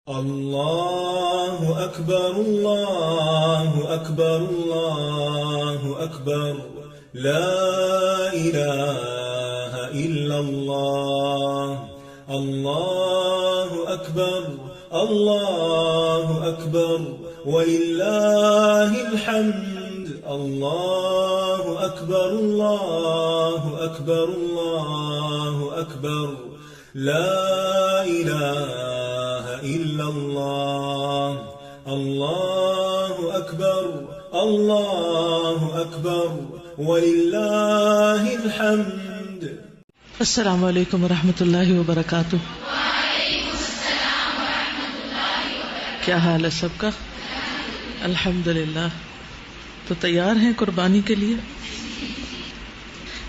اللہ اکبر اللہ اکبر اللہ اکبر لا الہ الا اللہ اللہ اکبر وللہ الحمد اللہ اکبر اللہ اکبر لا الہ الا اللہ اللہ اکبر وللہ الحمد۔ السلام علیکم ورحمۃ اللہ وبرکاتہ۔ کیا حال ہے سب کا؟ الحمدللہ۔ تو تیار ہیں قربانی کے لیے؟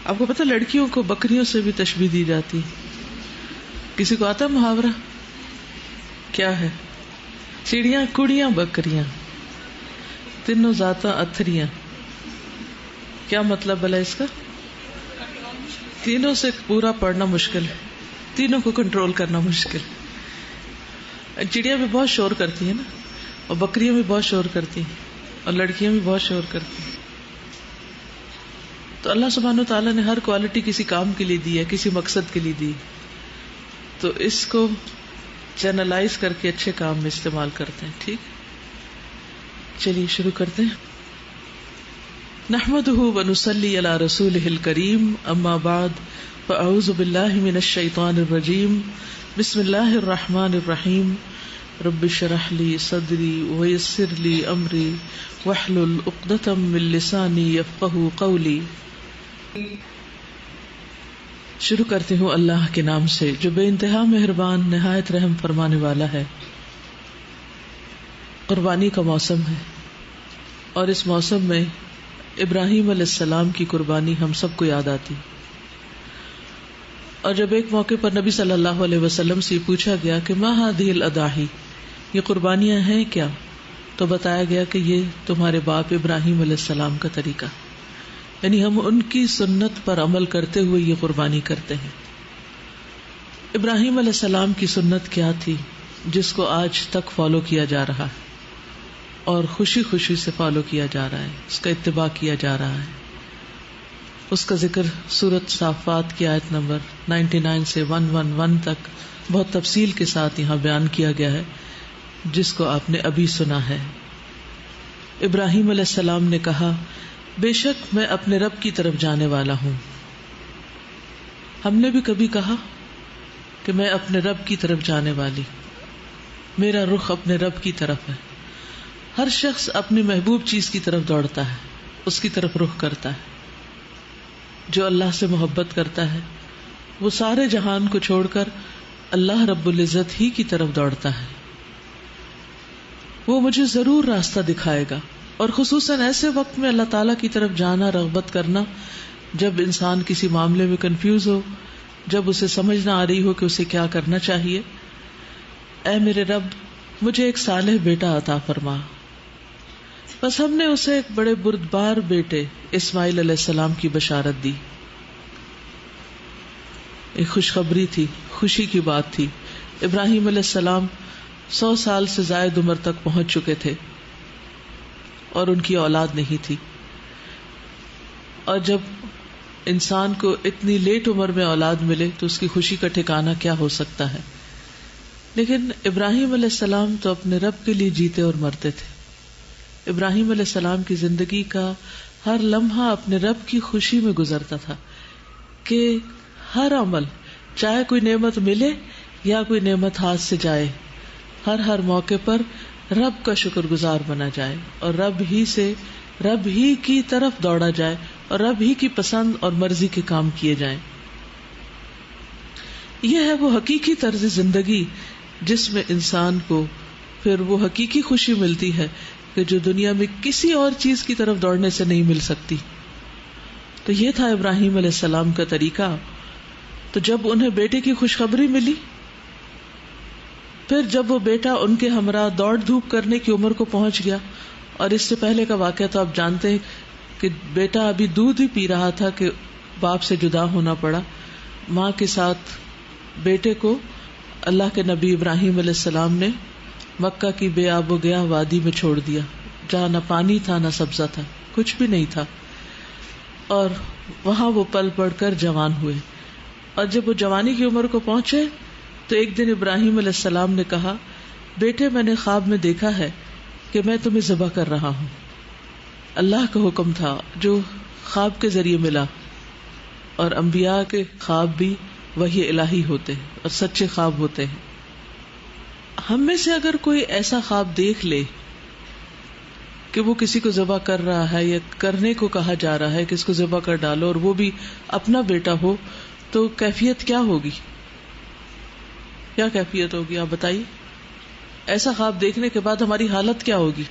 آپ کو پتہ لڑکیوں کو بکریوں سے بھی تشبیہ دی جاتی۔ کسی کو آتا ہے محاورہ؟ کیا ہے؟ چڑیاں کڑیاں بکریاں تینوں ذاتاں اتھریاں۔ کیا مطلب بھلا اس کا؟ تینوں سے پورا پڑھنا مشکل ہے، تینوں کو کنٹرول کرنا مشکل۔ چڑیاں بھی بہت شور کرتی ہیں نا، اور بکریاں بھی بہت شور کرتی ہیں، اور لڑکیاں بھی بہت شور کرتی ہیں۔ تو اللہ سبحانہ و تعالیٰ نے ہر کوالٹی کسی کام کے لیے دی ہے، کسی مقصد کے لیے دی، تو اس کو چینلائز کر کے اچھے کام میں استعمال کرتے ہیں۔ ٹھیک، چلیے شروع کرتے ہیں۔ نحمدہ ونصلی علی رسولہ الکریم، اما بعد، فاعوذ باللہ من الشیطان الرجیم، بسم اللہ الرحمن الرحیم، رب اشرح لی صدری ویسر لی امری واحلل عقدۃ من لسانی یفقہوا قولی۔ شروع کرتی ہوں اللہ کے نام سے جو بے انتہا مہربان نہایت رحم فرمانے والا ہے۔ قربانی کا موسم ہے، اور اس موسم میں ابراہیم علیہ السلام کی قربانی ہم سب کو یاد آتی۔ اور جب ایک موقع پر نبی صلی اللہ علیہ وسلم سے پوچھا گیا کہ ما ہذہ الاضاحی، یہ قربانیاں ہیں کیا؟ تو بتایا گیا کہ یہ تمہارے باپ ابراہیم علیہ السلام کا طریقہ، یعنی ہم ان کی سنت پر عمل کرتے ہوئے یہ قربانی کرتے ہیں۔ ابراہیم علیہ السلام کی سنت کیا تھی جس کو آج تک فالو کیا جا رہا ہے، اور خوشی خوشی سے فالو کیا جا رہا ہے، اس کا اتباع کیا جا رہا ہے؟ اس کا ذکر سورۃ صافات کی آیت نمبر 99 سے 111 تک بہت تفصیل کے ساتھ یہاں بیان کیا گیا ہے، جس کو آپ نے ابھی سنا ہے۔ ابراہیم علیہ السلام نے کہا، بے شک میں اپنے رب کی طرف جانے والا ہوں۔ ہم نے بھی کبھی کہا کہ میں اپنے رب کی طرف جانے والی، میرا رخ اپنے رب کی طرف ہے۔ ہر شخص اپنی محبوب چیز کی طرف دوڑتا ہے، اس کی طرف رخ کرتا ہے۔ جو اللہ سے محبت کرتا ہے وہ سارے جہان کو چھوڑ کر اللہ رب العزت ہی کی طرف دوڑتا ہے۔ وہ مجھے ضرور راستہ دکھائے گا، اور خصوصاً ایسے وقت میں اللہ تعالیٰ کی طرف جانا، رغبت کرنا جب انسان کسی معاملے میں کنفیوز ہو، جب اسے سمجھ نہ آ رہی ہو کہ اسے کیا کرنا چاہیے۔ اے میرے رب، مجھے ایک صالح بیٹا عطا فرما۔ بس ہم نے اسے ایک بڑے بردبار بیٹے اسماعیل علیہ السلام کی بشارت دی۔ ایک خوشخبری تھی، خوشی کی بات تھی۔ ابراہیم علیہ السلام 100 سال سے زائد عمر تک پہنچ چکے تھے، اور ان کی اولاد نہیں تھی۔ اور جب انسان کو اتنی لیٹ عمر میں اولاد ملے تو اس کی خوشی کا ٹھکانہ کیا ہو سکتا ہے؟ لیکن ابراہیم علیہ السلام تو اپنے رب کے لیے جیتے اور مرتے تھے۔ ابراہیم علیہ السلام کی زندگی کا ہر لمحہ اپنے رب کی خوشی میں گزرتا تھا کہ ہر عمل، چاہے کوئی نعمت ملے یا کوئی نعمت ہاتھ سے جائے، ہر موقع پر رب کا شکر گزار بنا جائے، اور رب ہی کی طرف دوڑا جائے، اور رب ہی کی پسند اور مرضی کے کام کیے جائیں۔ یہ ہے وہ حقیقی طرز زندگی جس میں انسان کو پھر وہ حقیقی خوشی ملتی ہے کہ جو دنیا میں کسی اور چیز کی طرف دوڑنے سے نہیں مل سکتی۔ تو یہ تھا ابراہیم علیہ السلام کا طریقہ۔ تو جب انہیں بیٹے کی خوشخبری ملی، پھر جب وہ بیٹا ان کے ہمراہ دوڑ دھوپ کرنے کی عمر کو پہنچ گیا، اور اس سے پہلے کا واقعہ تو آپ جانتے ہیں کہ بیٹا ابھی دودھ ہی پی رہا تھا کہ باپ سے جدا ہونا پڑا۔ ماں کے ساتھ بیٹے کو اللہ کے نبی ابراہیم علیہ السلام نے مکہ کی بے آب و گیا وادی میں چھوڑ دیا، جہاں نہ پانی تھا نہ سبزہ تھا، کچھ بھی نہیں تھا، اور وہاں وہ پل پڑھ کر جوان ہوئے. اور جب وہ جوانی کی عمر کو پہنچے تو ایک دن ابراہیم علیہ السلام نے کہا، بیٹے میں نے خواب میں دیکھا ہے کہ میں تمہیں ذبح کر رہا ہوں. اللہ کا حکم تھا جو خواب کے ذریعے ملا، اور انبیاء کے خواب بھی وحی الہی ہوتے ہیں اور سچے خواب ہوتے ہیں. ہم میں سے اگر کوئی ایسا خواب دیکھ لے کہ وہ کسی کو ذبح کر رہا ہے یا کرنے کو کہا جا رہا ہے کہ اس کو ذبح کر ڈالو، اور وہ بھی اپنا بیٹا ہو، تو کیفیت کیا ہوگی؟ کیا کیفیت ہوگی آپ بتائیے؟ ایسا خواب دیکھنے کے بعد ہماری حالت کیا ہوگی؟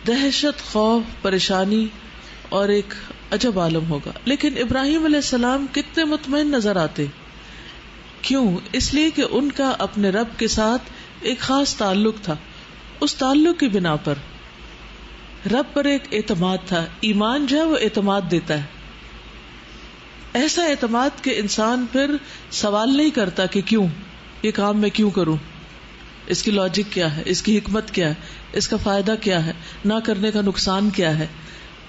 دہشت، خوف، پریشانی اور ایک عجب عالم ہوگا. لیکن ابراہیم علیہ السلام کتنے مطمئن نظر آتے. کیوں؟ اس لیے کہ ان کا اپنے رب کے ساتھ ایک خاص تعلق تھا. اس تعلق کی بنا پر رب پر ایک اعتماد تھا. ایمان جو ہے وہ اعتماد دیتا ہے، ایسا اعتماد کہ انسان پھر سوال نہیں کرتا کہ کیوں یہ کام میں کیوں کروں، اس کی لاجک کیا ہے، اس کی حکمت کیا ہے، اس کا فائدہ کیا ہے، نہ کرنے کا نقصان کیا ہے.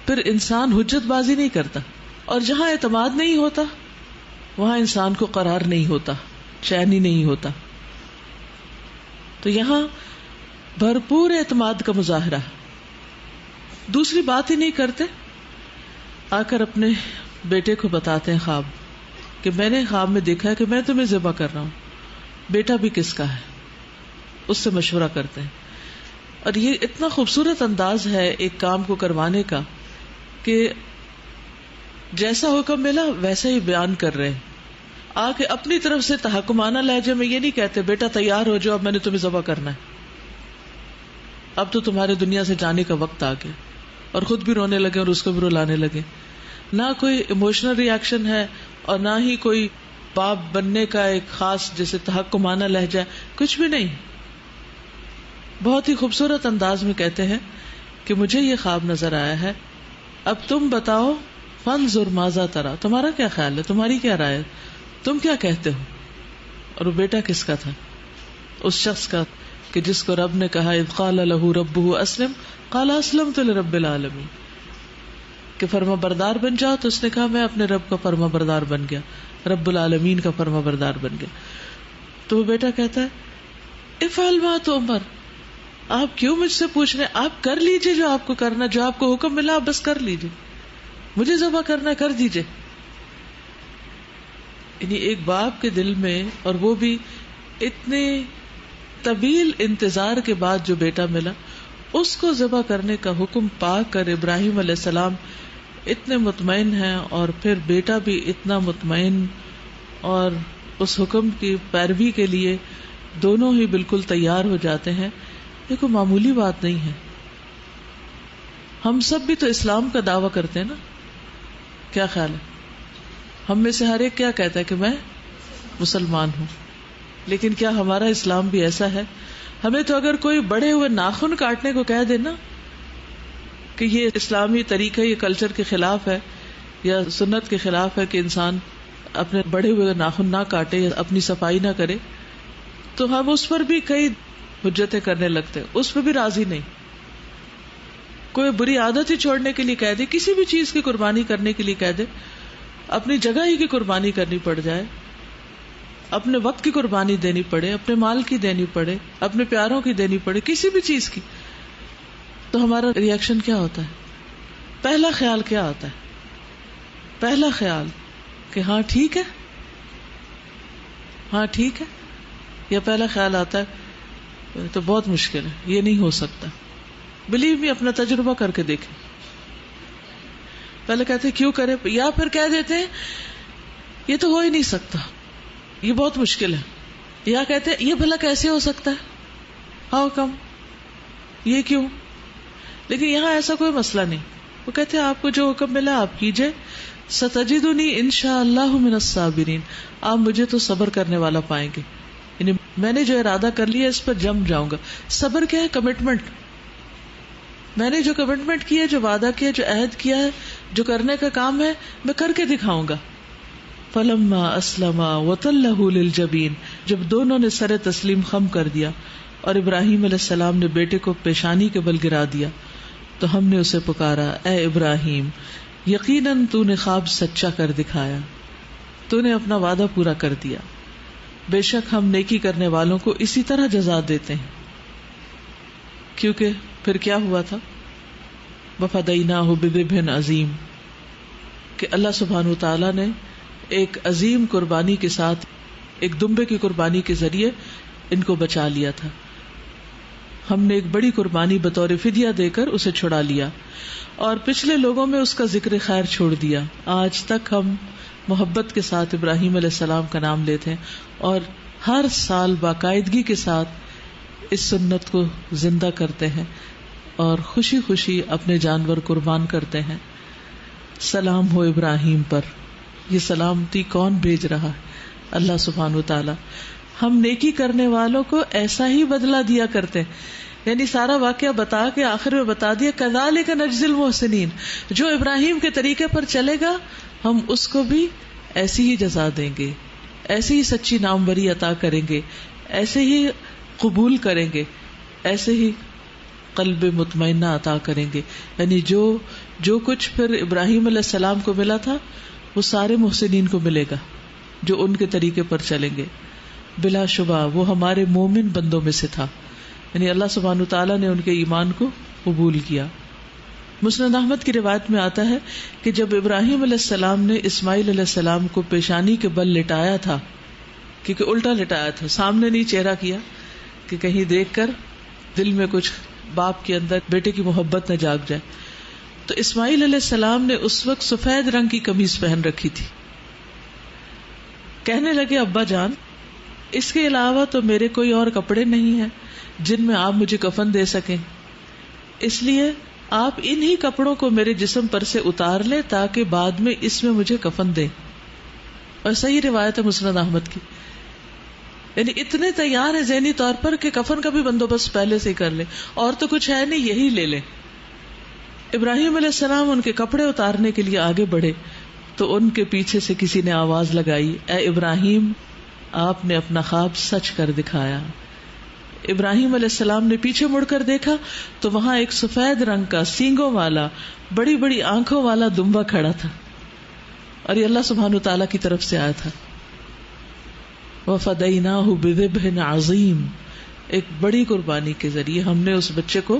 پھر انسان حجت بازی نہیں کرتا. اور جہاں اعتماد نہیں ہوتا وہاں انسان کو قرار نہیں ہوتا، چین ہی نہیں ہوتا. تو یہاں بھرپور اعتماد کا مظاہرہ. دوسری بات ہی نہیں کرتے، آ کر اپنے بیٹے کو بتاتے ہیں خواب کہ میں نے خواب میں دیکھا ہے کہ میں تمہیں ذبح کر رہا ہوں، بیٹا بھی کس کا ہے. اس سے مشورہ کرتے ہیں. اور یہ اتنا خوبصورت انداز ہے ایک کام کو کروانے کا کہ جیسا حکم ملا ویسا ہی بیان کر رہے ہیں. آ کے اپنی طرف سے تحکمانہ لہجے میں یہ نہیں کہتے بیٹا تیار ہو جاؤ، اب میں نے تمہیں ذبح کرنا ہے، اب تو تمہارے دنیا سے جانے کا وقت آ گیا، اور خود بھی رونے لگے اور اس کو بھی رلانے لگے. نہ کوئی ایموشنل ری ایکشن ہے اور نہ ہی کوئی باپ بننے کا ایک خاص جیسے تحکمانہ لہجہ، کچھ بھی نہیں. بہت ہی خوبصورت انداز میں کہتے ہیں کہ مجھے یہ خواب نظر آیا ہے، اب تم بتاؤ فانظر ماذا ترى، تمہارا کیا خیال ہے، تمہاری کیا رائے ہے، تم کیا کہتے ہو. اور وہ بیٹا کس کا تھا؟ اس شخص کا کہ جس کو رب نے کہا اذ قال له ربه اسلم قال اسلمت لرب العالمین، کہ فرما بردار بن جاؤ، تو اس نے کہا میں اپنے رب کا فرما بردار بن گیا، رب العالمین کا فرما بردار بن گیا. تو وہ بیٹا کہتا ہے افعل ما تؤمر، آپ کیوں مجھ سے پوچھ رہے ہیں، آپ کر لیجئے جو آپ کو کرنا، جو آپ کو حکم ملا آپ بس کر لیجئے، مجھے ذبح کرنا کر دیجئے. یعنی ایک باپ کے دل میں، اور وہ بھی اتنے طویل انتظار کے بعد جو بیٹا ملا، اس کو ذبح کرنے کا حکم پا کر ابراہیم علیہ السلام اتنے مطمئن ہیں، اور پھر بیٹا بھی اتنا مطمئن، اور اس حکم کی پیروی کے لیے دونوں ہی بالکل تیار ہو جاتے ہیں. یہ کوئی معمولی بات نہیں ہے. ہم سب بھی تو اسلام کا دعویٰ کرتے ہیں نا، کیا خیال ہے؟ ہم میں سے ہر ایک کیا کہتا ہے کہ میں مسلمان ہوں، لیکن کیا ہمارا اسلام بھی ایسا ہے؟ ہمیں تو اگر کوئی بڑے ہوئے ناخن کاٹنے کو کہہ دے نا کہ یہ اسلامی طریقہ یہ کلچر کے خلاف ہے یا سنت کے خلاف ہے کہ انسان اپنے بڑے ہوئے ناخن نہ کاٹے یا اپنی صفائی نہ کرے، تو ہم اس پر بھی کئی حجتیں کرنے لگتے، اس پہ بھی راضی نہیں. کوئی بری عادت ہی چھوڑنے کے لیے کہہ دے، کسی بھی چیز کی قربانی کرنے کے لیے کہہ دے، اپنی جگہ ہی کی قربانی کرنی پڑ جائے، اپنے وقت کی قربانی دینی پڑے، اپنے مال کی دینی پڑے، اپنے پیاروں کی دینی پڑے، کسی بھی چیز کی، تو ہمارا ری ایکشن کیا ہوتا ہے؟ پہلا خیال کیا آتا ہے؟ پہلا خیال کہ ہاں ٹھیک ہے، ہاں ٹھیک ہے، یا پہلا خیال آتا ہے تو بہت مشکل ہے، یہ نہیں ہو سکتا. بلیو می، اپنا تجربہ کر کے دیکھیں. پہلے کہتے کیوں کرے، یا پھر کہہ دیتے ہیں یہ تو ہو ہی نہیں سکتا، یہ بہت مشکل ہے، یا کہتے ہیں یہ بھلا کیسے ہو سکتا ہے، ہاؤ کم، یہ کیوں. لیکن یہاں ایسا کوئی مسئلہ نہیں. وہ کہتے ہیں آپ کو جو حکم ملا آپ کیجئے، ستجدنی انشاءاللہ من الصابرین، آپ مجھے تو صبر کرنے والا پائیں گے. یعنی میں نے جو ارادہ کر لیا اس پر جم جاؤں گا. صبر کیا ہے؟ کمٹمنٹ. میں نے جو کمٹمنٹ کی ہے، جو وعدہ کیا، جو عہد کیا ہے، جو کرنے کا کام ہے، میں کر کے دکھاؤں گا. فلما اسلما وتلہ للجبین، جب دونوں نے سر تسلیم خم کر دیا اور ابراہیم علیہ السلام نے بیٹے کو پیشانی کے بل گرا دیا، تو ہم نے اسے پکارا، اے ابراہیم، یقیناً تو نے خواب سچا کر دکھایا، تو نے اپنا وعدہ پورا کر دیا، بے شک ہم نیکی کرنے والوں کو اسی طرح جزا دیتے ہیں۔ کیونکہ پھر کیا ہوا تھا، وفدیناہ بذبح عظیم، کہ اللہ سبحانہ وتعالی نے ایک عظیم قربانی کے ساتھ، ایک دمبے کی قربانی کے ذریعے ان کو بچا لیا تھا۔ ہم نے ایک بڑی قربانی بطور فدیہ دے کر اسے چھڑا لیا، اور پچھلے لوگوں میں اس کا ذکر خیر چھوڑ دیا۔ آج تک ہم محبت کے ساتھ ابراہیم علیہ السلام کا نام لیتے ہیں، اور ہر سال باقاعدگی کے ساتھ اس سنت کو زندہ کرتے ہیں اور خوشی خوشی اپنے جانور قربان کرتے ہیں۔ سلام ہو ابراہیم پر۔ یہ سلامتی کون بھیج رہا ہے؟ اللہ سبحانہ وتعالی۔ ہم نیکی کرنے والوں کو ایسا ہی بدلہ دیا کرتے ہیں، یعنی سارا واقعہ بتا کے آخر میں بتا دیا، کذالک نجزی المحسنین، جو ابراہیم کے طریقے پر چلے گا ہم اس کو بھی ایسی ہی جزا دیں گے، ایسی ہی سچی ناموری عطا کریں گے، ایسے ہی قبول کریں گے، ایسے ہی قلب مطمئنہ عطا کریں گے۔ یعنی جو کچھ پھر ابراہیم علیہ السلام کو ملا تھا وہ سارے محسنین کو ملے گا جو ان کے طریقے پر چلیں گے۔ بلا شبہ وہ ہمارے مومن بندوں میں سے تھا، یعنی اللہ سبحانہ تعالیٰ نے ان کے ایمان کو قبول کیا۔ مسند احمد کی روایت میں آتا ہے کہ جب ابراہیم علیہ السلام نے اسماعیل علیہ السلام کو پیشانی کے بل لٹایا تھا، کیونکہ الٹا لٹایا تھا، سامنے نہیں چہرہ کیا کہ کہیں دیکھ کر دل میں کچھ باپ کے اندر بیٹے کی محبت نہ جاگ جائے، تو اسماعیل علیہ السلام نے اس وقت سفید رنگ کی قمیص پہن رکھی تھی۔ کہنے لگے، ابا جان، اس کے علاوہ تو میرے کوئی اور کپڑے نہیں ہیں جن میں آپ مجھے کفن دے سکیں، اس لیے آپ انہی کپڑوں کو میرے جسم پر سے اتار لیں تاکہ بعد میں اس میں مجھے کفن دیں۔ اور صحیح روایت ہے مسند احمد کی، یعنی اتنے تیار ہیں ذہنی طور پر کہ کفن کا بھی بندوبست پہلے سے ہی کر لیں، اور تو کچھ ہے نہیں، یہی لے لیں۔ ابراہیم علیہ السلام ان کے کپڑے اتارنے کے لیے آگے بڑھے تو ان کے پیچھے سے کسی نے آواز لگائی، اے ابراہیم، آپ نے اپنا خواب سچ کر دکھایا۔ ابراہیم علیہ السلام نے پیچھے مڑ کر دیکھا تو وہاں ایک سفید رنگ کا سینگوں والا بڑی بڑی آنکھوں والا دمبا کھڑا تھا، اور یہ اللہ سبحانہ تعالیٰ کی طرف سے آیا تھا۔ وَفَدَيْنَاهُ بِذِبْحٍ عَظِيمٍ، ایک بڑی قربانی کے ذریعے ہم نے اس بچے کو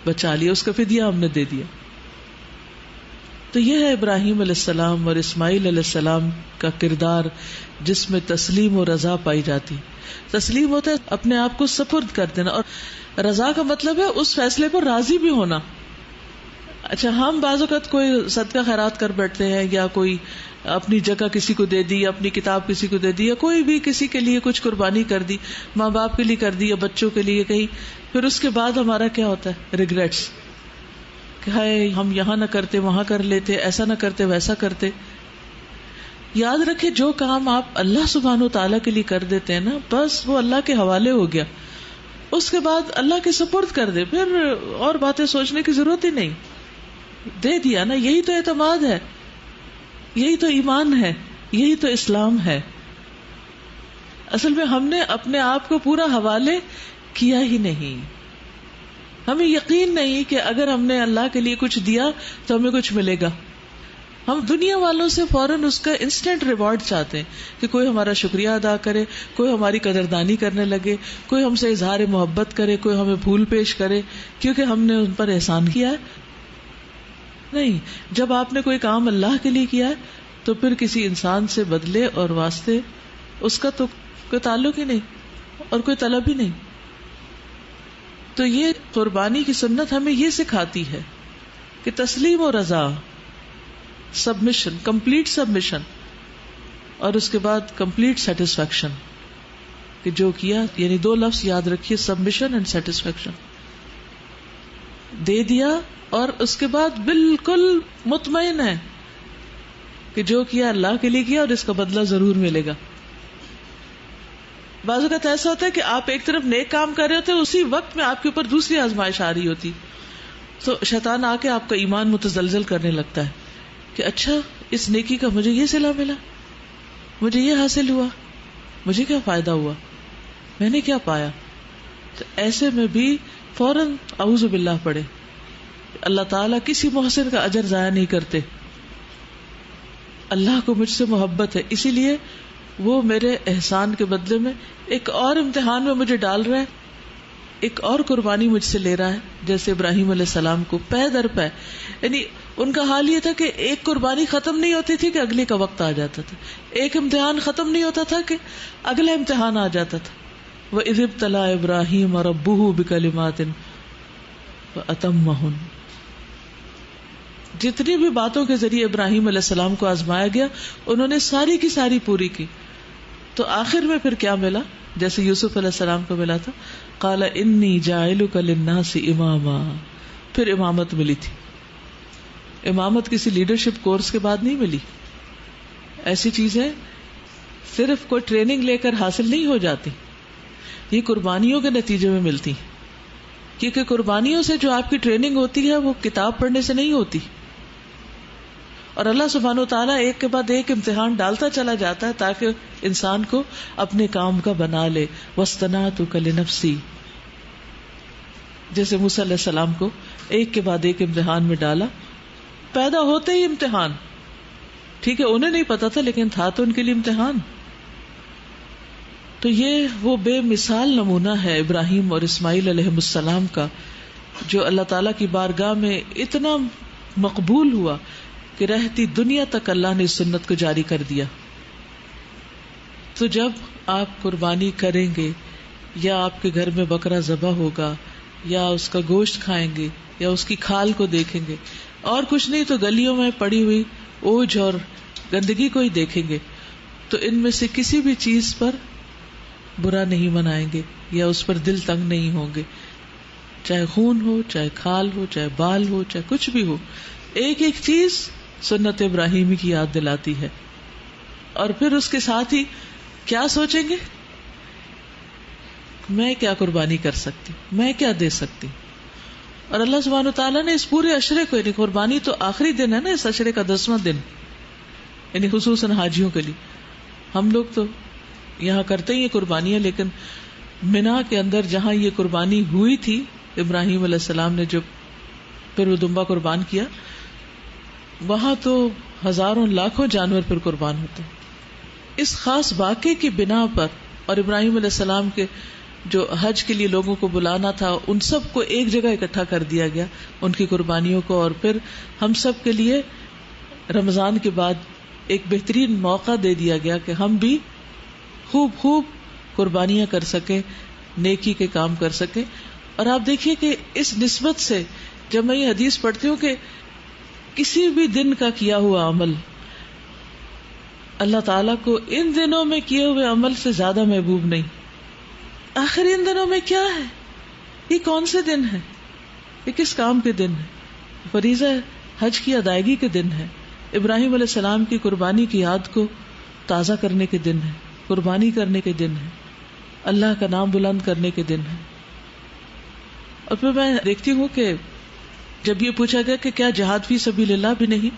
بچا لیا، اس کا فدیہ ہم نے دے دیا۔ تو یہ ہے ابراہیم علیہ السلام اور اسماعیل علیہ السلام کا کردار، جس میں تسلیم و رضا پائی جاتی۔ تسلیم ہوتا ہے اپنے آپ کو سپرد کر دینا، اور رضا کا مطلب ہے اس فیصلے پر راضی بھی ہونا۔ اچھا، ہم بعض اوقات کوئی صدقہ خیرات کر بیٹھتے ہیں، یا کوئی اپنی جگہ کسی کو دے دی، یا اپنی کتاب کسی کو دے دی، یا کوئی بھی کسی کے لیے کچھ قربانی کر دی، ماں باپ کے لیے کر دی یا بچوں کے لیے کہیں، پھر اس کے بعد ہمارا کیا ہوتا ہے؟ ریگریٹس، کہ ہائے ہم یہاں نہ کرتے، وہاں کر لیتے، ایسا نہ کرتے، ویسا کرتے۔ یاد رکھے، جو کام آپ اللہ سبحانہ تعالیٰ کے لیے کر دیتے ہیں نا، بس وہ اللہ کے حوالے ہو گیا، اس کے بعد اللہ کے سپرد کر دے، پھر اور باتیں سوچنے کی ضرورت ہی نہیں، دے دیا نا۔ یہی تو اعتماد ہے، یہی تو ایمان ہے، یہی تو اسلام ہے۔ اصل میں ہم نے اپنے آپ کو پورا حوالے کیا ہی نہیں، ہمیں یقین نہیں کہ اگر ہم نے اللہ کے لیے کچھ دیا تو ہمیں کچھ ملے گا۔ ہم دنیا والوں سے فوراً اس کا انسٹنٹ ریوارڈ چاہتے ہیں کہ کوئی ہمارا شکریہ ادا کرے، کوئی ہماری قدردانی کرنے لگے، کوئی ہم سے اظہار محبت کرے، کوئی ہمیں پھول پیش کرے کیونکہ ہم نے ان پر احسان کیا ہے۔ نہیں، جب آپ نے کوئی کام اللہ کے لیے کیا ہے تو پھر کسی انسان سے بدلے اور واسطے اس کا تو کوئی تعلق ہی نہیں اور کوئی طلب ہی نہیں۔ تو یہ قربانی کی سنت ہمیں یہ سکھاتی ہے کہ تسلیم و رضا، سبمیشن، کمپلیٹ سبمیشن، اور اس کے بعد کمپلیٹ سیٹسفیکشن، کہ جو کیا، یعنی دو لفظ یاد رکھیے، سبمیشن اینڈ سیٹسفیکشن۔ دے دیا اور اس کے بعد بالکل مطمئن ہے کہ جو کیا اللہ کے لیے کیا اور اس کا بدلہ ضرور ملے گا۔ بعض اوقات ایسا ہوتا ہے کہ آپ ایک طرف نیک کام کر رہے ہوتے ہیں، اسی وقت میں آپ کے اوپر دوسری آزمائش آ رہی ہوتی، تو شیطان آ کے آپ کا ایمان متزلزل کرنے لگتا ہے کہ اچھا، اس نیکی کا مجھے یہ صلہ ملا، مجھے یہ حاصل ہوا، مجھے کیا فائدہ ہوا، میں نے کیا پایا. تو ایسے میں بھی فوراً اعوذ باللہ پڑھے. اللہ تعالیٰ کسی محسن کا اجر ضائع نہیں کرتے. اللہ کو مجھ سے محبت ہے، اسی لیے وہ میرے احسان کے بدلے میں ایک اور امتحان میں مجھے ڈال رہا ہے، ایک اور قربانی مجھ سے لے رہا ہے. جیسے ابراہیم علیہ السلام کو پے در پے، یعنی ان کا حال یہ تھا کہ ایک قربانی ختم نہیں ہوتی تھی کہ اگلی کا وقت آ جاتا تھا، ایک امتحان ختم نہیں ہوتا تھا کہ اگلا امتحان آ جاتا تھا. وَإِذِ ابْتَلَىٰ إِبْرَاهِيمَ رَبُّهُ بِكَلِمَاتٍ فَأَتَمَّهُنَّ. جتنی بھی باتوں کے ذریعے ابراہیم علیہ السلام کو آزمایا گیا انہوں نے ساری کی ساری پوری کی. تو آخر میں پھر کیا ملا؟ جیسے یوسف علیہ السلام کو ملا تھا، قال انی جاعلک للناس اماما. پھر امامت ملی تھی. امامت کسی لیڈرشپ کورس کے بعد نہیں ملی. ایسی چیزیں صرف کوئی ٹریننگ لے کر حاصل نہیں ہو جاتی، یہ قربانیوں کے نتیجے میں ملتی. کیونکہ قربانیوں سے جو آپ کی ٹریننگ ہوتی ہے وہ کتاب پڑھنے سے نہیں ہوتی. اور اللہ سبحانہ و تعالیٰ ایک کے بعد ایک امتحان ڈالتا چلا جاتا ہے تاکہ انسان کو اپنے کام کا بنا لے. وَاصْطَنَعْتُكَ لِنَفْسِي، جیسے موسیٰ علیہ السلام کو ایک کے بعد ایک امتحان میں ڈالا. پیدا ہوتے ہی امتحان، ٹھیک ہے انہیں نہیں پتا تھا لیکن تھا تو ان کے لیے امتحان. تو یہ وہ بے مثال نمونہ ہے ابراہیم اور اسماعیل علیہ السلام کا، جو اللہ تعالیٰ کی بارگاہ میں اتنا مقبول ہوا کہ رہتی دنیا تک اللہ نے اس سنت کو جاری کر دیا. تو جب آپ قربانی کریں گے یا آپ کے گھر میں بکرا ذبح ہوگا یا اس کا گوشت کھائیں گے یا اس کی کھال کو دیکھیں گے اور کچھ نہیں تو گلیوں میں پڑی ہوئی اوجھ اور گندگی کو ہی دیکھیں گے، تو ان میں سے کسی بھی چیز پر برا نہیں منائیں گے یا اس پر دل تنگ نہیں ہوں گے. چاہے خون ہو، چاہے کھال ہو، چاہے بال ہو، چاہے کچھ بھی ہو، ایک ایک چیز سنت ابراہیمی کی یاد دلاتی ہے. اور پھر اس کے ساتھ ہی کیا سوچیں گے؟ میں کیا قربانی کر سکتی، میں کیا دے سکتی. اور اللہ سبحانہ وتعالیٰ نے اس پورے عشرے کو، یعنی قربانی تو آخری دن ہے نا اس عشرے کا 10واں دن، یعنی خصوصاً حاجیوں کے لیے. ہم لوگ تو یہاں کرتے ہی قربانیاں، لیکن منا کے اندر جہاں یہ قربانی ہوئی تھی ابراہیم علیہ السلام نے جب پھر وہ دمبا قربان کیا، وہاں تو ہزاروں لاکھوں جانور پھر قربان ہوتے. اس خاص واقعے کی بنا پر اور ابراہیم علیہ السلام کے جو حج کے لیے لوگوں کو بلانا تھا ان سب کو ایک جگہ اکٹھا کر دیا گیا، ان کی قربانیوں کو. اور پھر ہم سب کے لیے رمضان کے بعد ایک بہترین موقع دے دیا گیا کہ ہم بھی خوب قربانیاں کر سکیں، نیکی کے کام کر سکیں. اور آپ دیکھیے کہ اس نسبت سے جب میں یہ حدیث پڑھتی ہوں کہ کسی بھی دن کا کیا ہوا عمل اللہ تعالیٰ کو ان دنوں میں کیے ہوئے عمل سے زیادہ محبوب نہیں. آخر ان دنوں میں کیا ہے؟ یہ کون سے دن ہے؟ یہ کس کام کے دن ہے؟ فریضہ حج کی ادائیگی کے دن ہے، ابراہیم علیہ السلام کی قربانی کی یاد کو تازہ کرنے کے دن ہے، قربانی کرنے کے دن ہے، اللہ کا نام بلند کرنے کے دن ہے. اور پھر میں دیکھتی ہوں کہ جب یہ پوچھا گیا کہ کیا جہاد فی سبیل اللہ بھی نہیں،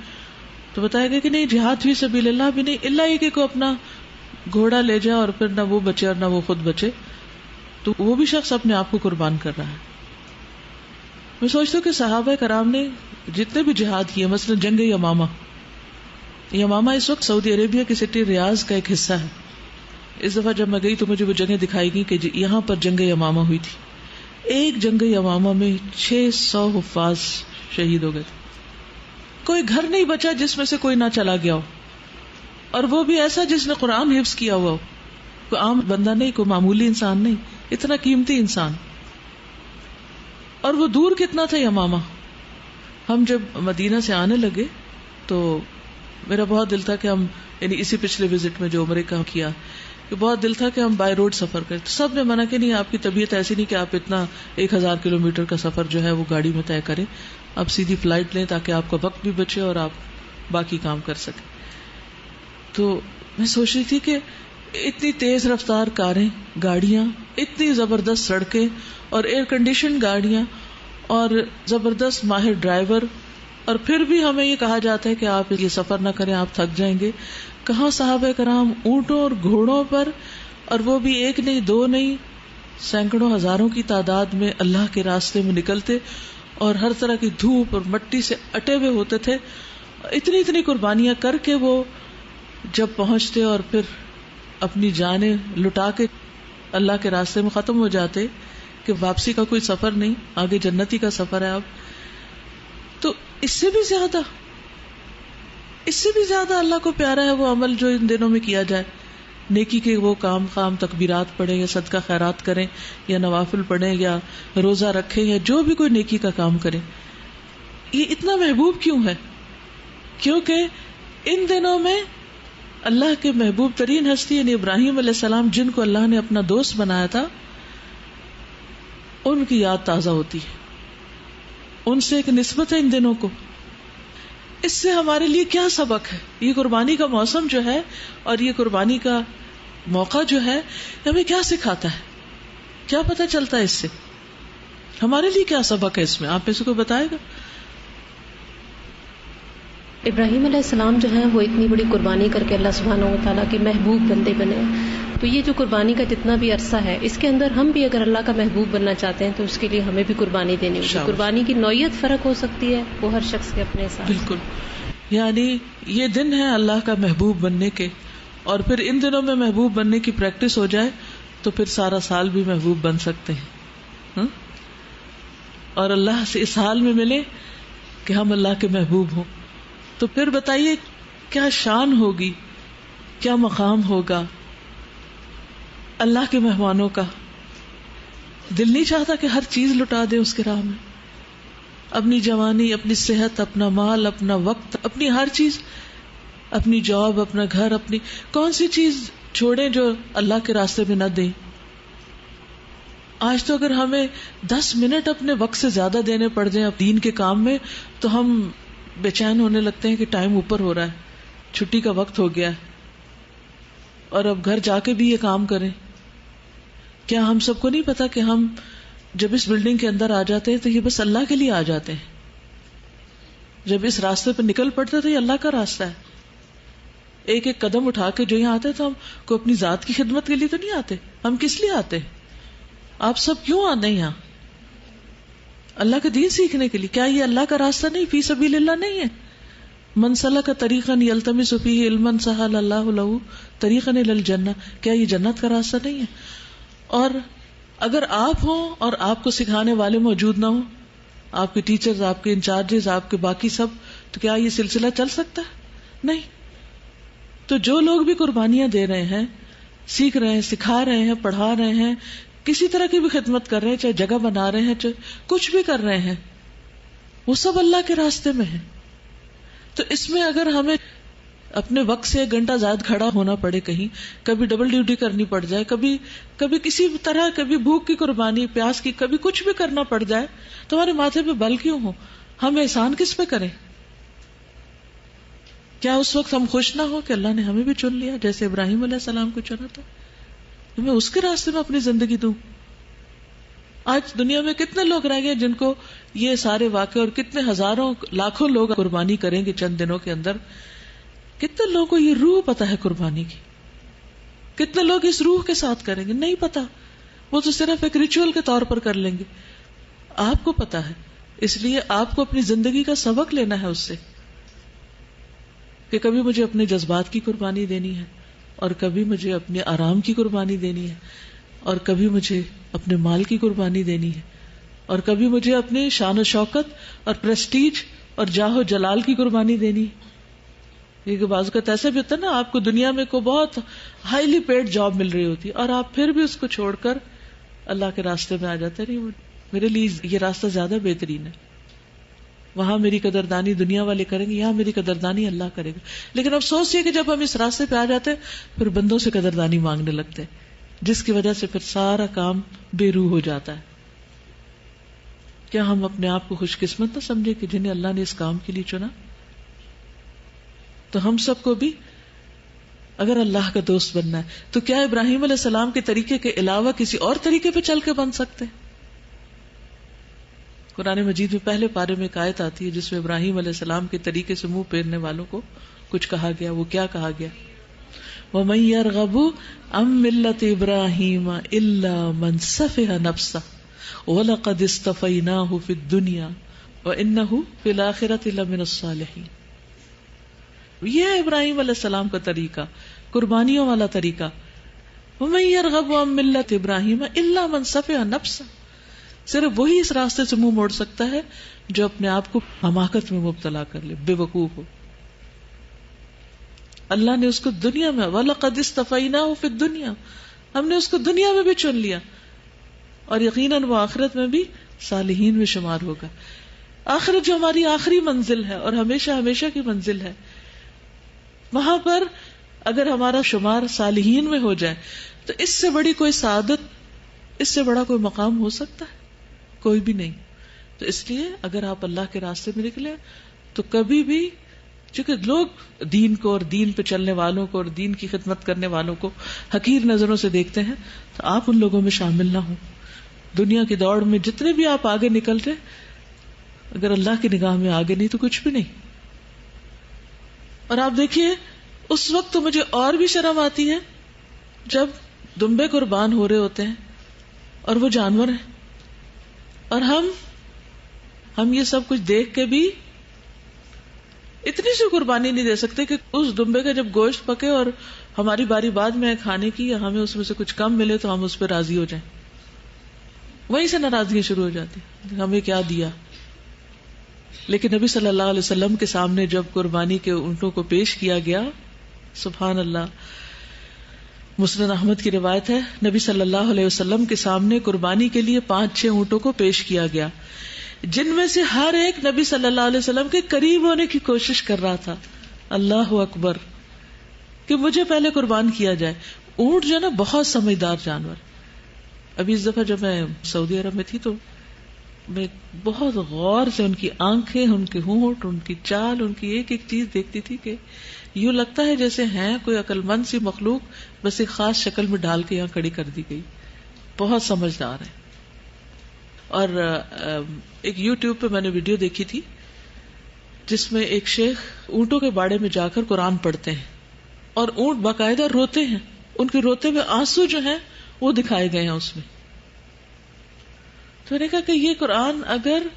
تو بتایا گیا کہ نہیں، جہاد فی سبیل اللہ بھی نہیں، اللہ یہ کہ کوئی اپنا گھوڑا لے جائے اور پھر نہ وہ بچے اور نہ وہ خود بچے، تو وہ بھی شخص اپنے آپ کو قربان کر رہا ہے. میں سوچتا ہوں کہ صحابہ کرام نے جتنے بھی جہاد کیے، مثلا جنگ یمامہ اس وقت سعودی عربیہ کی سٹی ریاض کا ایک حصہ ہے. اس دفعہ جب میں گئی تو مجھے وہ جگہ دکھائی گئی کہ یہاں پر جنگ یمامہ ہوئی تھی. ایک جنگ یمامہ میں 600 حفاظ شہید ہو گئے تھے. کوئی گھر نہیں بچا جس میں سے کوئی نہ چلا گیا ہو، اور وہ بھی ایسا جس نے قرآن حفظ کیا ہوا ہو. کوئی عام بندہ نہیں، کوئی معمولی انسان نہیں، اتنا قیمتی انسان. اور وہ دور کتنا تھا یمامہ. ہم جب مدینہ سے آنے لگے تو میرا بہت دل تھا کہ ہم، یعنی اسی پچھلے وزٹ میں جو عمرے کا کیا، کہ بہت دل تھا کہ ہم بائی روڈ سفر کریں. تو سب نے منع کہ نہیں، آپ کی طبیعت ایسی نہیں کہ آپ اتنا 1000 کلومیٹر کا سفر جو ہے وہ گاڑی میں طے کریں، آپ سیدھی فلائٹ لیں تاکہ آپ کا وقت بھی بچے اور آپ باقی کام کر سکیں. تو میں سوچ رہی تھی کہ اتنی تیز رفتار کاریں، گاڑیاں، اتنی زبردست سڑکیں اور ایئر کنڈیشن گاڑیاں اور زبردست ماہر ڈرائیور، اور پھر بھی ہمیں یہ کہا جاتا ہے کہ آپ یہ سفر نہ کریں، آپ تھک جائیں گے. کہاں صحابہ کرام اونٹوں اور گھوڑوں پر، اور وہ بھی ایک نہیں دو نہیں، سینکڑوں ہزاروں کی تعداد میں اللہ کے راستے میں نکلتے اور ہر طرح کی دھوپ اور مٹی سے اٹے ہوئے ہوتے تھے. اتنی اتنی قربانیاں کر کے وہ جب پہنچتے اور پھر اپنی جانیں لٹا کے اللہ کے راستے میں ختم ہو جاتے کہ واپسی کا کوئی سفر نہیں، آگے جنتی کا سفر ہے. اب تو اس سے بھی زیادہ اللہ کو پیارا ہے وہ عمل جو ان دنوں میں کیا جائے، نیکی کے وہ کام خام، تکبیرات پڑھیں یا صدقہ خیرات کریں یا نوافل پڑھیں یا روزہ رکھیں یا جو بھی کوئی نیکی کا کام کریں. یہ اتنا محبوب کیوں ہے؟ کیونکہ ان دنوں میں اللہ کے محبوب ترین ہستی یعنی ابراہیم علیہ السلام، جن کو اللہ نے اپنا دوست بنایا تھا، ان کی یاد تازہ ہوتی ہے، ان سے ایک نسبت ہے ان دنوں کو. اس سے ہمارے لیے کیا سبق ہے؟ یہ قربانی کا موسم جو ہے اور یہ قربانی کا موقع جو ہے ہمیں کیا سکھاتا ہے؟ کیا پتہ چلتا ہے اس سے؟ ہمارے لیے کیا سبق ہے اس میں؟ آپ میں سے کوئی بتائے گا؟ ابراہیم علیہ السلام جو ہیں وہ اتنی بڑی قربانی کر کے اللہ سبحانہ و تعالیٰ کے محبوب بندے بنے، تو یہ جو قربانی کا جتنا بھی عرصہ ہے اس کے اندر ہم بھی اگر اللہ کا محبوب بننا چاہتے ہیں تو اس کے لیے ہمیں بھی قربانی دینی ہوگی. قربانی کی نوعیت فرق ہو سکتی ہے، وہ ہر شخص کے اپنے ساتھ. بالکل، یعنی یہ دن ہے اللہ کا محبوب بننے کے، اور پھر ان دنوں میں محبوب بننے کی پریکٹس ہو جائے تو پھر سارا سال بھی محبوب بن سکتے ہیں اور اللہ سے اس حال میں ملے کہ ہم اللہ کے محبوب ہوں. تو پھر بتائیے کیا شان ہوگی، کیا مقام ہوگا اللہ کے مہمانوں کا. دل نہیں چاہتا کہ ہر چیز لٹا دے اس کے راہ میں، اپنی جوانی، اپنی صحت، اپنا مال، اپنا وقت، اپنی ہر چیز، اپنی جاب، اپنا گھر، اپنی کون سی چیز چھوڑیں جو اللہ کے راستے میں نہ دیں. آج تو اگر ہمیں 10 منٹ اپنے وقت سے زیادہ دینے پڑ جائیں اب دین کے کام میں تو ہم بے چین ہونے لگتے ہیں کہ ٹائم اوپر ہو رہا ہے، چھٹی کا وقت ہو گیا ہے اور اب گھر جا کے بھی یہ کام کریں. کیا ہم سب کو نہیں پتا کہ ہم جب اس بلڈنگ کے اندر آ جاتے ہیں تو یہ بس اللہ کے لیے آ جاتے ہیں، جب اس راستے پہ نکل پڑتے تو یہ اللہ کا راستہ ہے. ایک ایک قدم اٹھا کے جو یہاں آتے ہیں تو ہم کو اپنی ذات کی خدمت کے لیے تو نہیں آتے، ہم کس لیے آتے ہیں؟ آپ سب کیوں آتے ہیں یہاں؟ اللہ کا دین سیکھنے کے لیے. کیا یہ اللہ کا راستہ نہیں، فی سبیل اللہ نہیں ہے؟ من سلک طریقا یلتمس فیہ علما سہل اللہ لہ طریقا الی الجنہ. کیا یہ جنت کا راستہ نہیں ہے؟ اور اگر آپ ہوں اور آپ کو سکھانے والے موجود نہ ہوں، آپ کے ٹیچرز، آپ کے انچارجز، آپ کے باقی سب، تو کیا یہ سلسلہ چل سکتا ہے؟ نہیں. تو جو لوگ بھی قربانیاں دے رہے ہیں، سیکھ رہے ہیں، سکھا رہے ہیں، پڑھا رہے ہیں، کسی طرح کی بھی خدمت کر رہے ہیں، چاہے جگہ بنا رہے ہیں، چاہے کچھ بھی کر رہے ہیں، وہ سب اللہ کے راستے میں ہے. تو اس میں اگر ہمیں اپنے وقت سے 1 گھنٹہ زائد کھڑا ہونا پڑے، کہیں کبھی ڈبل ڈیوٹی کرنی پڑ جائے، کبھی کسی طرح، کبھی بھوک کی قربانی، پیاس کی، کبھی کچھ بھی کرنا پڑ جائے، تو ہمارے ماتھے پہ بل کیوں ہو؟ ہم احسان کس پہ کریں؟ کیا اس وقت ہم خوش نہ ہو کہ اللہ نے ہمیں بھی چن لیا جیسے ابراہیم علیہ السلام کو چنا تھا؟ میں اس کے راستے میں اپنی زندگی دوں. آج دنیا میں کتنے لوگ رہ گئے جن کو یہ سارے واقعے، اور کتنے ہزاروں لاکھوں لوگ قربانی کریں گے چند دنوں کے اندر. کتنے لوگوں کو یہ روح پتا ہے قربانی کی؟ کتنے لوگ اس روح کے ساتھ کریں گے؟ نہیں پتا. وہ تو صرف ایک ریچول کے طور پر کر لیں گے. آپ کو پتا ہے، اس لیے آپ کو اپنی زندگی کا سبق لینا ہے اس سے، کہ کبھی مجھے اپنے جذبات کی قربانی دینی ہے، اور کبھی مجھے اپنے آرام کی قربانی دینی ہے، اور کبھی مجھے اپنے مال کی قربانی دینی ہے، اور کبھی مجھے اپنے شان و شوکت اور پریسٹیج اور جاہ و جلال کی قربانی دینی ہے. کیونکہ بعض اوقات ایسا بھی ہوتا ہے نا، آپ کو دنیا میں کوئی بہت ہائیلی پیڈ جاب مل رہی ہوتی ہے اور آپ پھر بھی اس کو چھوڑ کر اللہ کے راستے میں آ جاتے ہیں. نہیں، میرے لیے یہ راستہ زیادہ بہترین ہے، وہاں میری قدردانی دنیا والے کریں گے، یہاں میری قدردانی اللہ کرے گا. لیکن افسوس یہ کہ جب ہم اس راستے پہ آ جاتے ہیں پھر بندوں سے قدردانی مانگنے لگتے ہیں، جس کی وجہ سے پھر سارا کام بے روح ہو جاتا ہے. کیا ہم اپنے آپ کو خوش قسمت نہ سمجھے کہ جنہیں اللہ نے اس کام کے لیے چنا؟ تو ہم سب کو بھی اگر اللہ کا دوست بننا ہے تو کیا ابراہیم علیہ السلام کے طریقے کے علاوہ کسی اور طریقے پہ چل کے بن سکتے ہیں؟ قرآن مجید میں پہلے پارے میں ایک آیت آتی ہے جس میں ابراہیم علیہ السلام کے طریقے سے منہ پھیرنے والوں کو کچھ کہا گیا. وہ کیا کہا گیا؟ وَمَن يَرْغَبُ عَن مِّلَّةِ إِبْرَاهِيمَ إِلَّا مَن سَفِهَ نَفْسَهُ وَلَقَدِ اصْطَفَيْنَاهُ فِي الدُّنْيَا وَإِنَّهُ فِي الْآخِرَةِ لَمِنَ الصَّالِحِينَ. یہ ہے ابراہیم علیہ السلام کا طریقہ، قربانیوں والا طریقہ. وَمَن يَرْغَبُ عَن مِّلَّةِ إِبْرَاهِيمَ إِلَّا مَن سَفِهَ نَفْسَهُ. صرف وہی اس راستے سے منہ موڑ سکتا ہے جو اپنے آپ کو حماقت میں مبتلا کر لے، بے وقوف ہو. اللہ نے اس کو دنیا میں وَلَقَدِ اسْتَفَيْنَاهُ فِي الدُّنْيَا، ہم نے اس کو دنیا میں بھی چن لیا، اور یقیناً وہ آخرت میں بھی صالحین میں شمار ہوگا. آخرت جو ہماری آخری منزل ہے اور ہمیشہ ہمیشہ کی منزل ہے، وہاں پر اگر ہمارا شمار صالحین میں ہو جائے تو اس سے بڑی کوئی سعادت، اس سے بڑا کوئی مقام ہو سکتا ہے؟ کوئی بھی نہیں. تو اس لیے اگر آپ اللہ کے راستے میں نکلے تو کبھی بھی، چونکہ لوگ دین کو اور دین پہ چلنے والوں کو اور دین کی خدمت کرنے والوں کو حقیر نظروں سے دیکھتے ہیں، تو آپ ان لوگوں میں شامل نہ ہوں. دنیا کی دوڑ میں جتنے بھی آپ آگے نکل رہے، اگر اللہ کی نگاہ میں آگے نہیں تو کچھ بھی نہیں. اور آپ دیکھیے اس وقت تو مجھے اور بھی شرم آتی ہے جب دمبے قربان ہو رہے ہوتے ہیں اور وہ جانور ہیں، اور ہم یہ سب کچھ دیکھ کے بھی اتنی سی قربانی نہیں دے سکتے کہ اس دمبے کا جب گوشت پکے اور ہماری باری بعد میں کھانے کی، یا ہمیں اس میں سے کچھ کم ملے تو ہم اس پہ راضی ہو جائیں. وہیں سے ناراضگی شروع ہو جاتی، ہمیں کیا دیا. لیکن نبی صلی اللہ علیہ وسلم کے سامنے جب قربانی کے اونٹوں کو پیش کیا گیا، سبحان اللہ، مسند احمد کی روایت ہے، نبی صلی اللہ علیہ وسلم کے سامنے قربانی کے لیے 5-6 اونٹوں کو پیش کیا گیا، جن میں سے ہر ایک نبی صلی اللہ علیہ وسلم کے قریب ہونے کی کوشش کر رہا تھا. اللہ اکبر، کہ مجھے پہلے قربان کیا جائے. اونٹ جو ہے نا بہت سمجھدار جانور. ابھی اس دفعہ جب میں سعودی عرب میں تھی تو میں بہت غور سے ان کی آنکھیں، ان کے ہونٹ، ان کی چال، ان کی ایک ایک چیز دیکھتی تھی کہ یوں لگتا ہے جیسے ہیں کوئی عقل مند سی مخلوق، بس ایک خاص شکل میں ڈال کے یہاں کھڑی کر دی گئی. بہت سمجھدار ہے. اور ایک یوٹیوب پہ میں نے ویڈیو دیکھی تھی جس میں ایک شیخ اونٹوں کے باڑے میں جا کر قرآن پڑھتے ہیں، اور اونٹ باقاعدہ روتے ہیں، ان کے روتے ہوئے آنسو جو ہیں وہ دکھائے گئے ہیں اس میں. تو میں نے کہا کہ یہ قرآن اگر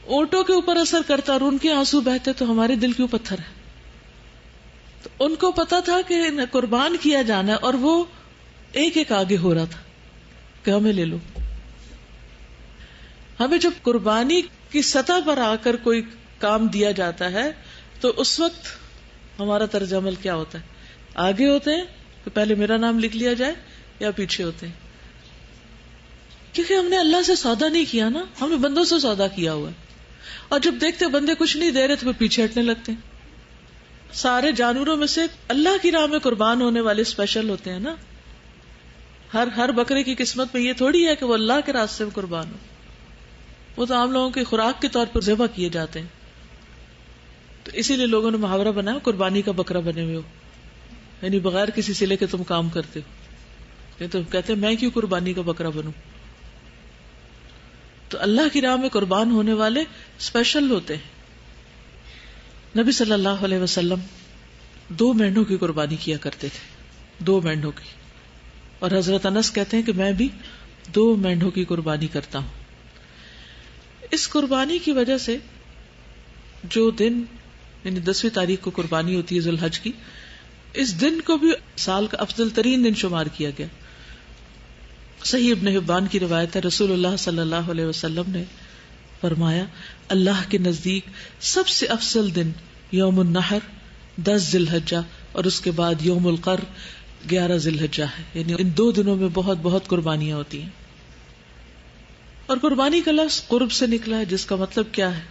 اونٹوں کے اوپر اثر کرتا اور ان کے آنسو بہتے تو ہمارے دل کیوں پتھر ہے. تو ان کو پتا تھا کہ قربان کیا جانا ہے، اور وہ ایک ایک آگے ہو رہا تھا کہ ہمیں لے لو. ہمیں جب قربانی کی سطح پر آ کر کوئی کام دیا جاتا ہے تو اس وقت ہمارا طرز عمل کیا ہوتا ہے؟ آگے ہوتے ہیں کہ پہلے میرا نام لکھ لیا جائے، یا پیچھے ہوتے ہیں؟ کیونکہ ہم نے اللہ سے سودا نہیں کیا نا، ہم نے بندوں سے سودا کیا ہوا ہے. اور جب دیکھتے بندے کچھ نہیں دے رہے تو پھر پیچھے ہٹنے لگتے ہیں. سارے جانوروں میں سے اللہ کی راہ میں قربان ہونے والے اسپیشل ہوتے ہیں نا. ہر بکرے کی قسمت میں یہ تھوڑی ہے کہ وہ اللہ کے راستے میں قربان ہو. وہ تو عام لوگوں کی خوراک کے طور پر ذبح کیے جاتے ہیں. تو اسی لیے لوگوں نے محاورہ بنایا قربانی کا بکرا بنے ہوئے ہو، یعنی بغیر کسی سلے کے تم کام کرتے ہو. تو کہتے ہیں میں کیوں قربانی کا بکرا بنوں. تو اللہ کی راہ میں قربان ہونے والے اسپیشل ہوتے ہیں. نبی صلی اللہ علیہ وسلم 2 مینڈوں کی قربانی کیا کرتے تھے، 2 مینڈوں کی. اور حضرت انس کہتے ہیں کہ میں بھی 2 مینڈوں کی قربانی کرتا ہوں. اس قربانی کی وجہ سے جو دن یعنی 10ویں تاریخ کو قربانی ہوتی ہے ذی الحج کی، اس دن کو بھی سال کا افضل ترین دن شمار کیا گیا. صحیح ابن حبان کی روایت ہے، رسول اللہ صلی اللہ علیہ وسلم نے فرمایا اللہ کے نزدیک سب سے افضل دن یوم النحر 10 ذی الحجہ اور اس کے بعد یوم القر 11 ذی الحجہ ہے. یعنی ان 2 دنوں میں بہت بہت قربانیاں ہوتی ہیں. اور قربانی کا لفظ قرب سے نکلا ہے، جس کا مطلب کیا ہے؟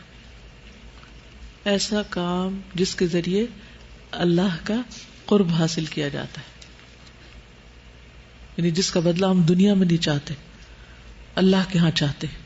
ایسا کام جس کے ذریعے اللہ کا قرب حاصل کیا جاتا ہے، یعنی جس کا بدلہ ہم دنیا میں نہیں چاہتے، اللہ کے ہاں چاہتے ہیں.